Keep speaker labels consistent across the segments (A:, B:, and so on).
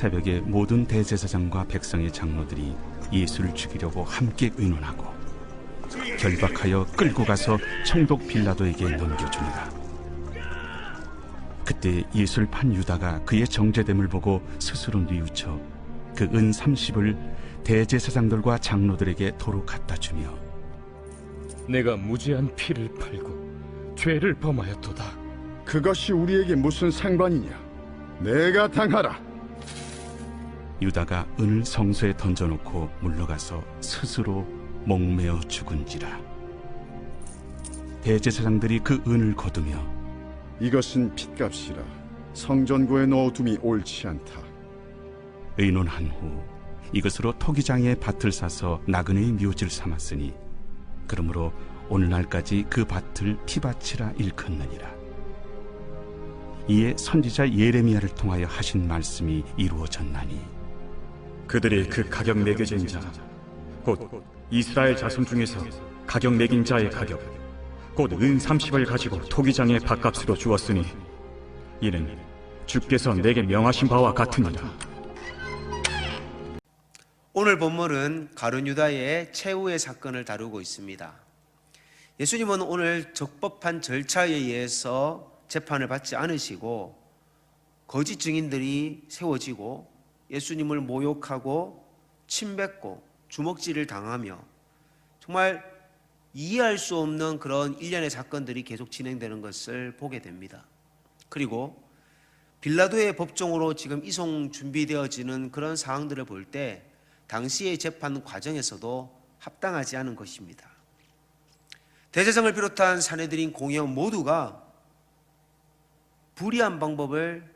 A: 새벽에 모든 대제사장과 백성의 장로들이 예수를 죽이려고 함께 의논하고 결박하여 끌고 가서 총독 빌라도에게 넘겨줍니다. 그때 예수를 판 유다가 그의 정죄됨을 보고 스스로 뉘우쳐 그 은 30을 대제사장들과 장로들에게 도로 갖다 주며
B: 내가 무죄한 피를 팔고 죄를 범하였도다.
C: 그것이 우리에게 무슨 상관이냐? 내가 당하라.
A: 유다가 은을 성소에 던져놓고 물러가서 스스로 목매어 죽은지라. 대제사장들이 그 은을 거두며
C: 이것은 핏값이라. 성전고에 넣어둠이 옳지 않다.
A: 의논한 후 이것으로 토기장에 밭을 사서 나그네의 묘지를 삼았으니 그러므로 오늘날까지 그 밭을 피밭이라 일컫느니라. 이에 선지자 예레미야를 통하여 하신 말씀이 이루어졌나니
D: 그들이 그 가격 매겨진 자, 곧 이스라엘 자손 중에서 가격 매긴 자의 가격, 곧 은 30을 가지고 토기장의 밭값으로 주었으니 이는 주께서 내게 명하신 바와 같으니라.
E: 오늘 본문은 가룟 유다의 최후의 사건을 다루고 있습니다. 예수님은 오늘 적법한 절차에 의해서 재판을 받지 않으시고 거짓 증인들이 세워지고 예수님을 모욕하고 침뱉고 주먹질을 당하며 정말 이해할 수 없는 그런 일련의 사건들이 계속 진행되는 것을 보게 됩니다. 그리고 빌라도의 법정으로 지금 이송 준비되어지는 그런 상황들을 볼 때 당시의 재판 과정에서도 합당하지 않은 것입니다. 대제사장을 비롯한 사내들인 공회원 모두가 불의한 방법을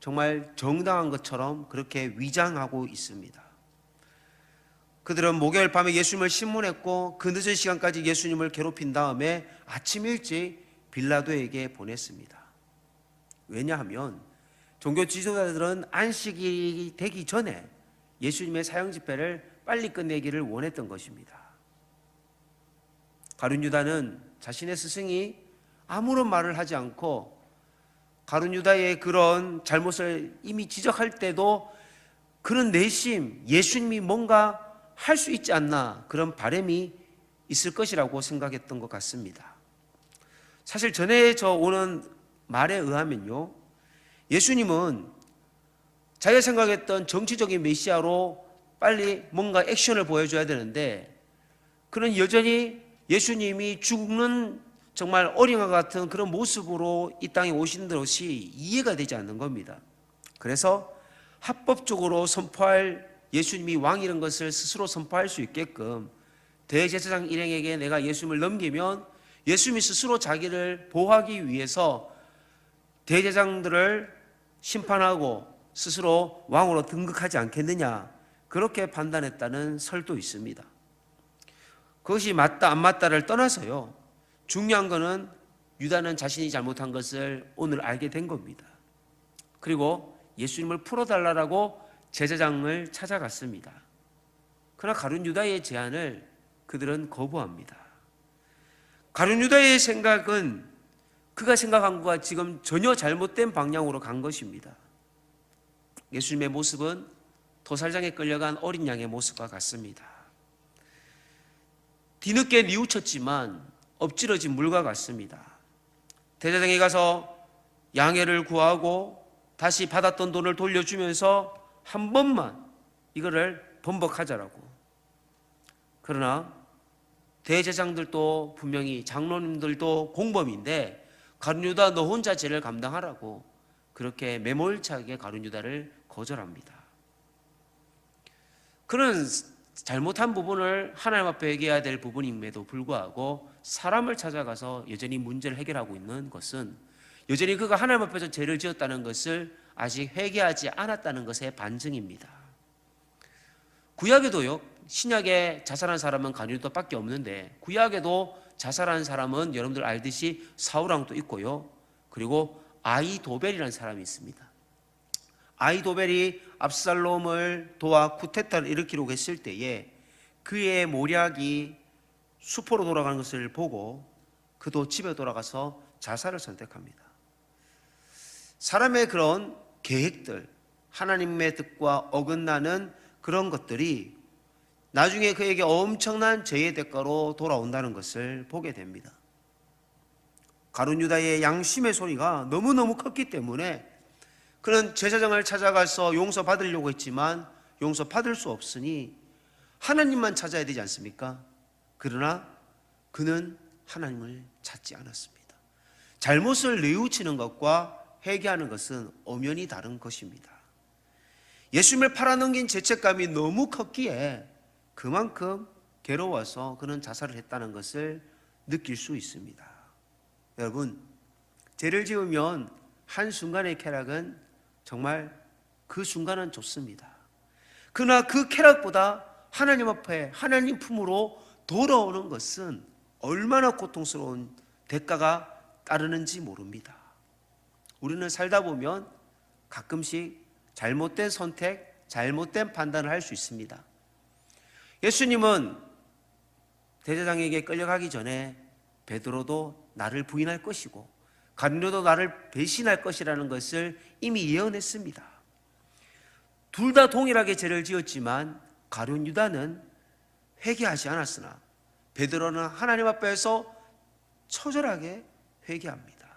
E: 정말 정당한 것처럼 그렇게 위장하고 있습니다. 그들은 목요일 밤에 예수님을 신문했고 그 늦은 시간까지 예수님을 괴롭힌 다음에 아침 일찍 빌라도에게 보냈습니다. 왜냐하면 종교 지도자들은 안식일이 되기 전에 예수님의 사형 집회를 빨리 끝내기를 원했던 것입니다. 가룟 유다는 자신의 스승이 아무런 말을 하지 않고 가룟 유다의 그런 잘못을 이미 지적할 때도 그런 내심 예수님이 뭔가 할 수 있지 않나 그런 바람이 있을 것이라고 생각했던 것 같습니다. 사실 전해져 오는 말에 의하면요, 예수님은 자기가 생각했던 정치적인 메시아로 빨리 뭔가 액션을 보여줘야 되는데 그는 여전히 예수님이 죽는 정말 어린아 같은 그런 모습으로 이 땅에 오신 것이 이해가 되지 않는 겁니다. 그래서 합법적으로 선포할 예수님이 왕이라는 것을 스스로 선포할 수 있게끔 대제사장 일행에게 내가 예수님을 넘기면 예수님이 스스로 자기를 보호하기 위해서 대제사장들을 심판하고 스스로 왕으로 등극하지 않겠느냐 그렇게 판단했다는 설도 있습니다. 그것이 맞다 안 맞다를 떠나서요, 중요한 것은 유다는 자신이 잘못한 것을 오늘 알게 된 겁니다. 그리고 예수님을 풀어달라고 제사장을 찾아갔습니다. 그러나 가룟 유다의 제안을 그들은 거부합니다. 가룟 유다의 생각은 그가 생각한 것과 지금 전혀 잘못된 방향으로 간 것입니다. 예수님의 모습은 도살장에 끌려간 어린 양의 모습과 같습니다. 뒤늦게 뉘우쳤지만 엎질러진 물과 같습니다. 대제사장에 가서 양해를 구하고 다시 받았던 돈을 돌려주면서 한 번만 이거를 번복하자라고. 그러나 대제사장들도 분명히 장로님들도 공범인데 가룟 유다 너 혼자 죄를 감당하라고 그렇게 매몰차게 가룟 유다를 거절합니다. 그는 잘못한 부분을 하나님 앞에 회개해야 될 부분임에도 불구하고 사람을 찾아가서 여전히 문제를 해결하고 있는 것은 여전히 그가 하나님 앞에서 죄를 지었다는 것을 아직 회개하지 않았다는 것의 반증입니다. 구약에도요, 신약에 자살한 사람은 가룟 유다밖에 없는데 구약에도 자살한 사람은 여러분들 알듯이 사울왕도 있고요, 그리고 아히도벨이라는 사람이 있습니다. 아히도벨이 압살롬을 도와 쿠데타를 일으키려고 했을 때에 그의 모략이 수포로 돌아가는 것을 보고 그도 집에 돌아가서 자살을 선택합니다. 사람의 그런 계획들, 하나님의 뜻과 어긋나는 그런 것들이 나중에 그에게 엄청난 죄의 대가로 돌아온다는 것을 보게 됩니다. 가룟 유다의 양심의 소리가 너무너무 컸기 때문에 그는 제사장을 찾아가서 용서받으려고 했지만 용서받을 수 없으니 하나님만 찾아야 되지 않습니까? 그러나 그는 하나님을 찾지 않았습니다. 잘못을 뉘우치는 것과 회개하는 것은 엄연히 다른 것입니다. 예수님을 팔아넘긴 죄책감이 너무 컸기에 그만큼 괴로워서 그는 자살을 했다는 것을 느낄 수 있습니다. 여러분, 죄를 지으면 한순간의 쾌락은 정말 그 순간은 좋습니다. 그러나 그 쾌락보다 하나님 앞에 하나님 품으로 돌아오는 것은 얼마나 고통스러운 대가가 따르는지 모릅니다. 우리는 살다 보면 가끔씩 잘못된 선택, 잘못된 판단을 할 수 있습니다. 예수님은 대제사장에게 끌려가기 전에 베드로도 나를 부인할 것이고 가룟 유다도 나를 배신할 것이라는 것을 이미 예언했습니다. 둘 다 동일하게 죄를 지었지만 가룟 유다는 회개하지 않았으나 베드로는 하나님 앞에서 처절하게 회개합니다.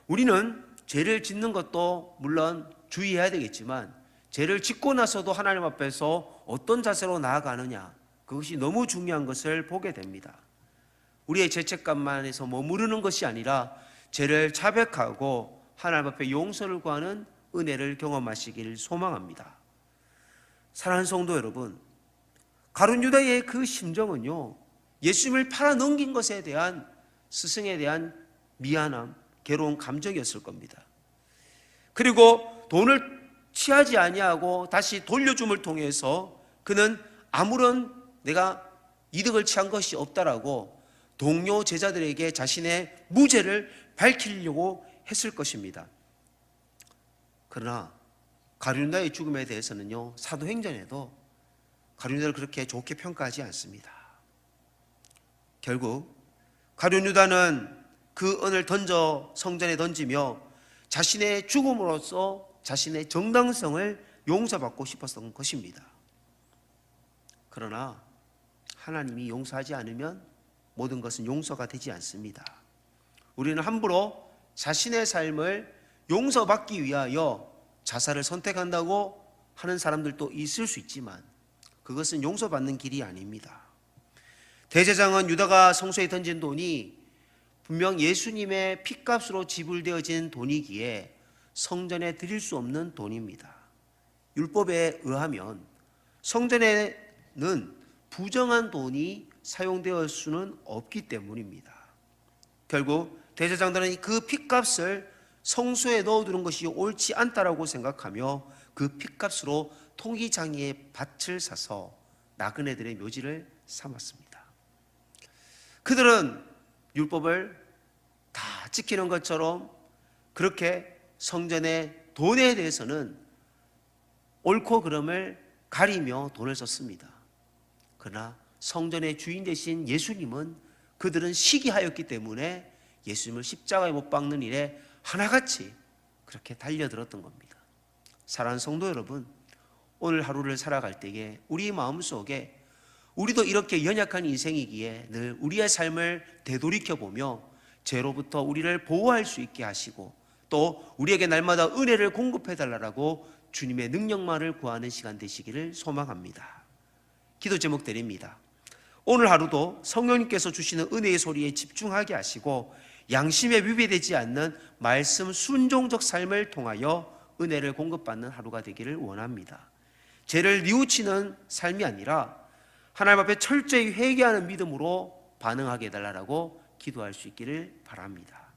E: 우리는 죄를 짓는 것도 물론 주의해야 되겠지만 죄를 짓고 나서도 하나님 앞에서 어떤 자세로 나아가느냐, 그것이 너무 중요한 것을 보게 됩니다. 우리의 죄책감만에서 머무르는 것이 아니라 죄를 자백하고 하나님 앞에 용서를 구하는 은혜를 경험하시기를 소망합니다. 사랑하는 성도 여러분, 가룟 유다의 그 심정은요, 예수님을 팔아넘긴 것에 대한 스승에 대한 미안함, 괴로운 감정이었을 겁니다. 그리고 돈을 취하지 아니하고 다시 돌려줌을 통해서 그는 아무런 내가 이득을 취한 것이 없다라고 동료 제자들에게 자신의 무죄를 밝히려고 했을 것입니다. 그러나 가룟 유다의 죽음에 대해서는요, 사도행전에도 가룟 유다를 그렇게 좋게 평가하지 않습니다. 결국 가룟 유다는 그 은을 성전에 던지며 자신의 죽음으로써 자신의 정당성을 용서받고 싶었던 것입니다. 그러나 하나님이 용서하지 않으면 모든 것은 용서가 되지 않습니다. 우리는 함부로 자신의 삶을 용서받기 위하여 자살을 선택한다고 하는 사람들도 있을 수 있지만 그것은 용서받는 길이 아닙니다. 대제사장은 유다가 성소에 던진 돈이 분명 예수님의 핏값으로 지불되어진 돈이기에 성전에 드릴 수 없는 돈입니다. 율법에 의하면 성전에는 부정한 돈이 사용되을 수는 없기 때문입니다. 결국 대제사장들은 그 핏값을 성소에 넣어두는 것이 옳지 않다라고 생각하며 그 핏값으로 통기장이의 밭을 사서 나그네들의 묘지를 삼았습니다. 그들은 율법을 다 지키는 것처럼 그렇게 성전의 돈에 대해서는 옳고 그름을 가리며 돈을 썼습니다. 그러나 성전의 주인 되신 예수님은 그들은 시기하였기 때문에 예수님을 십자가에 못 박는 일에 하나같이 그렇게 달려들었던 겁니다. 사랑하는 성도 여러분, 오늘 하루를 살아갈 때에 우리 마음속에 우리도 이렇게 연약한 인생이기에 늘 우리의 삶을 되돌이켜보며 죄로부터 우리를 보호할 수 있게 하시고 또 우리에게 날마다 은혜를 공급해달라고 주님의 능력만을 구하는 시간 되시기를 소망합니다. 기도 제목 드립니다. 오늘 하루도 성령님께서 주시는 은혜의 소리에 집중하게 하시고 양심에 위배되지 않는 말씀 순종적 삶을 통하여 은혜를 공급받는 하루가 되기를 원합니다. 죄를 뉘우치는 삶이 아니라 하나님 앞에 철저히 회개하는 믿음으로 반응하게 해달라고 기도할 수 있기를 바랍니다.